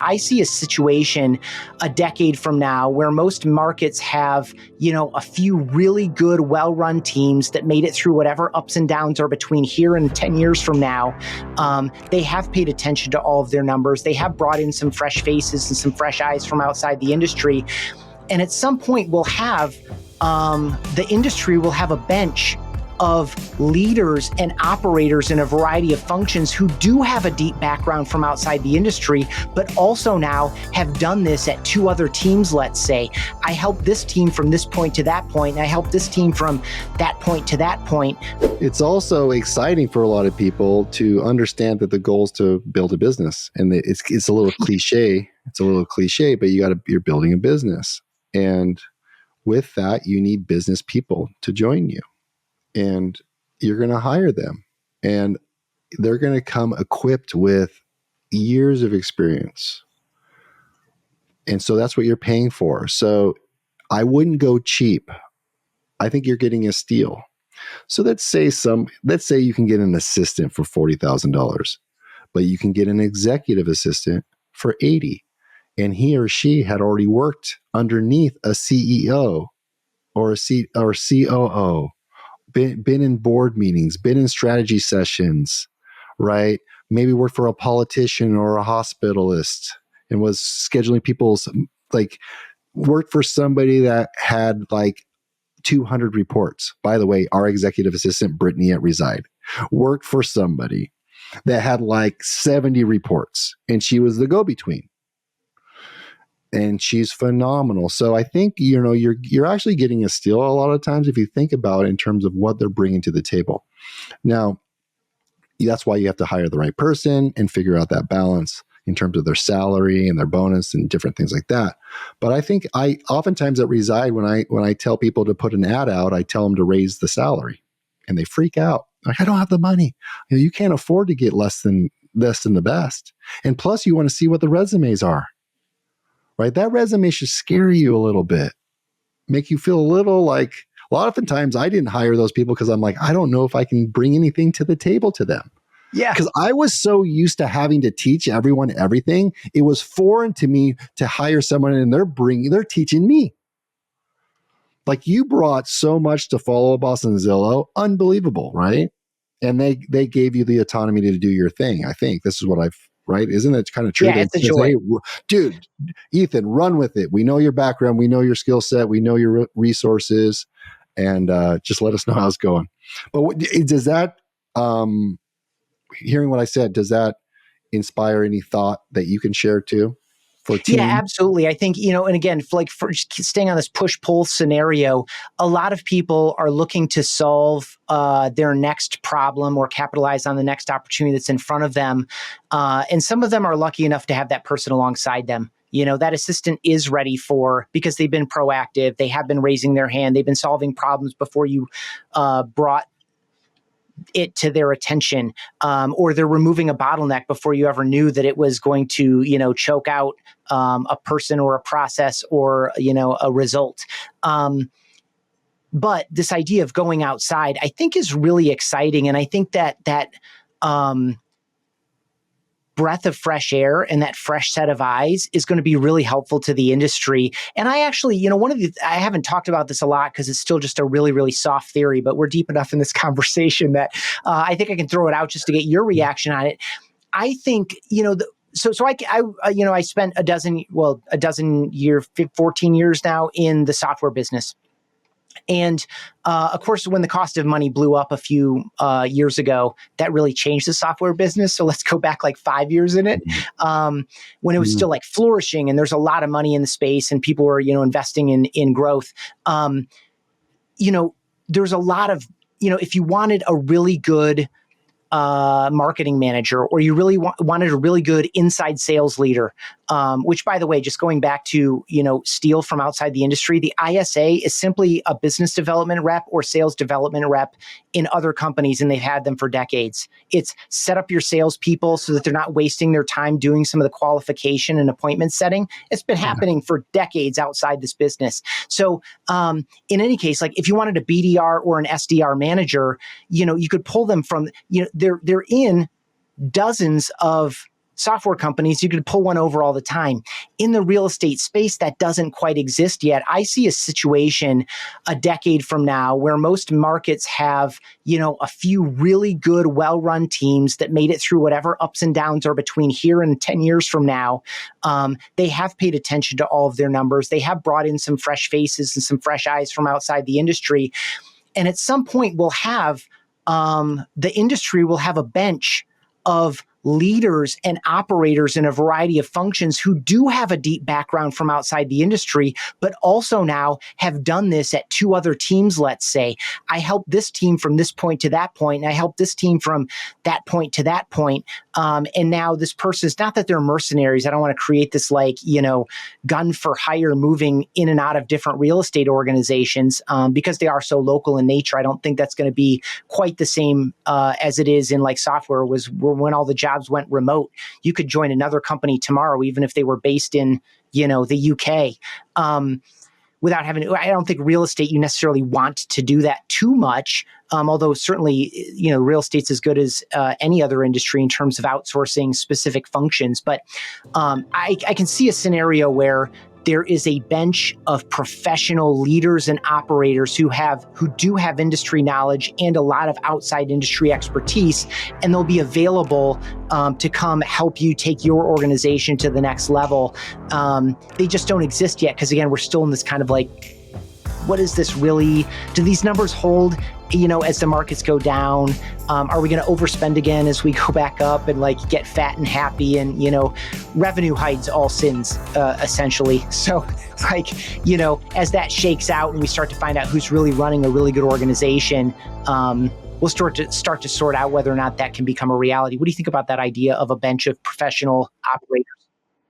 I see a situation a decade from now where most markets have, a few really good, well-run teams that made it through whatever ups and downs are between here and 10 years from now. They have paid attention to all of their numbers. They have brought in some fresh faces and some fresh eyes from outside the industry. And at some point we'll have, the industry will have a bench of leaders and operators in a variety of functions who do have a deep background from outside the industry, but also now have done this at two other teams, let's say. I helped this team from this point to that point, and I helped this team from that point to that point. It's also exciting for a lot of people to understand that the goal is to build a business. And it's a little cliche. It's a little cliche, but you're building a business. And with that, you need business people to join you. And you're going to hire them, and they're going to come equipped with years of experience. And so that's what you're paying for. So I wouldn't go cheap. I think you're getting a steal. So let's say you can get an assistant for $40,000, but you can get an executive assistant for $80,000. And he or she had already worked underneath a CEO or COO. Been in board meetings, been in strategy sessions, right? Maybe worked for a politician or a hospitalist and was scheduling worked for somebody that had 200 reports. By the way, our executive assistant, Brittany at Reside, worked for somebody that had 70 reports, and she was the go-between. And she's phenomenal. So I think, you're actually getting a steal a lot of times if you think about it in terms of what they're bringing to the table. Now, that's why you have to hire the right person and figure out that balance in terms of their salary and their bonus and different things like that. But I think oftentimes at Reside, when I tell people to put an ad out, I tell them to raise the salary, and they freak out. I don't have the money. You can't afford to get less than the best. And plus, you want to see what the resumes are. Right? That resume should scare you a little bit, make you feel a little a lot of times I didn't hire those people because I'm I don't know if I can bring anything to the table to them. Yeah. Because I was so used to having to teach everyone everything. It was foreign to me to hire someone and they're teaching me. You brought so much to Follow Up Boss and Zillow. Unbelievable, right? And they gave you the autonomy to do your thing. I think this is what right? Isn't it kind of true? Yeah, it's a joy. Hey, dude, Ethan, run with it. We know your background. We know your skill set. We know your resources. And just let us know how it's going. But does that, hearing what I said, does that inspire any thought that you can share too? Yeah, absolutely. I think, and again, for staying on this push-pull scenario, a lot of people are looking to solve their next problem or capitalize on the next opportunity that's in front of them. And some of them are lucky enough to have that person alongside them. That assistant is ready because they've been proactive. They have been raising their hand. They've been solving problems before you brought it to their attention, or they're removing a bottleneck before you ever knew that it was going to, choke out a person or a process or, a result. But this idea of going outside, I think, is really exciting. And I think that breath of fresh air and that fresh set of eyes is going to be really helpful to the industry. And I actually, I haven't talked about this a lot because it's still just a really, really soft theory, but we're deep enough in this conversation that I think I can throw it out just to get your reaction on it. I think, I spent a dozen years, 14 years now in the software business. And of course, when the cost of money blew up a few years ago, that really changed the software business. So let's go back 5 years in it, when it was still flourishing and there's a lot of money in the space and people were, investing in growth. There's a lot of, if you wanted a really good marketing manager, or you really wanted a really good inside sales leader, which, by the way, just going back to, steal from outside the industry, the ISA is simply a business development rep or sales development rep in other companies, and they've had them for decades. It's set up your salespeople so that they're not wasting their time doing some of the qualification and appointment setting. It's been happening for decades outside this business. So in any case, if you wanted a BDR or an SDR manager, you could pull them from, they're in dozens of software companies, you could pull one over all the time. In the real estate space, that doesn't quite exist yet. I see a situation a decade from now where most markets have, a few really good, well-run teams that made it through whatever ups and downs are between here and 10 years from now. They have paid attention to all of their numbers. They have brought in some fresh faces and some fresh eyes from outside the industry. And at some point, the industry will have a bench of leaders and operators in a variety of functions who do have a deep background from outside the industry, but also now have done this at two other teams, let's say. I helped this team from this point to that point, and I helped this team from that point to that point. And now this person is not that they're mercenaries. I don't want to create this gun for hire moving in and out of different real estate organizations because they are so local in nature. I don't think that's going to be quite the same as it is in like software when all the jobs went remote. You could join another company tomorrow, even if they were based in, the UK. Without having, I don't think real estate, you necessarily want to do that too much. Although certainly, real estate's as good as any other industry in terms of outsourcing specific functions. But I can see a scenario where there is a bench of professional leaders and operators who do have industry knowledge and a lot of outside industry expertise, and they'll be available to come help you take your organization to the next level. They just don't exist yet because, again, we're still in this kind of like, what is this really? Do these numbers hold, as the markets go down? Are we going to overspend again as we go back up and get fat and happy? And, revenue hides all sins, essentially. So as that shakes out and we start to find out who's really running a really good organization, we'll start to sort out whether or not that can become a reality. What do you think about that idea of a bench of professional operators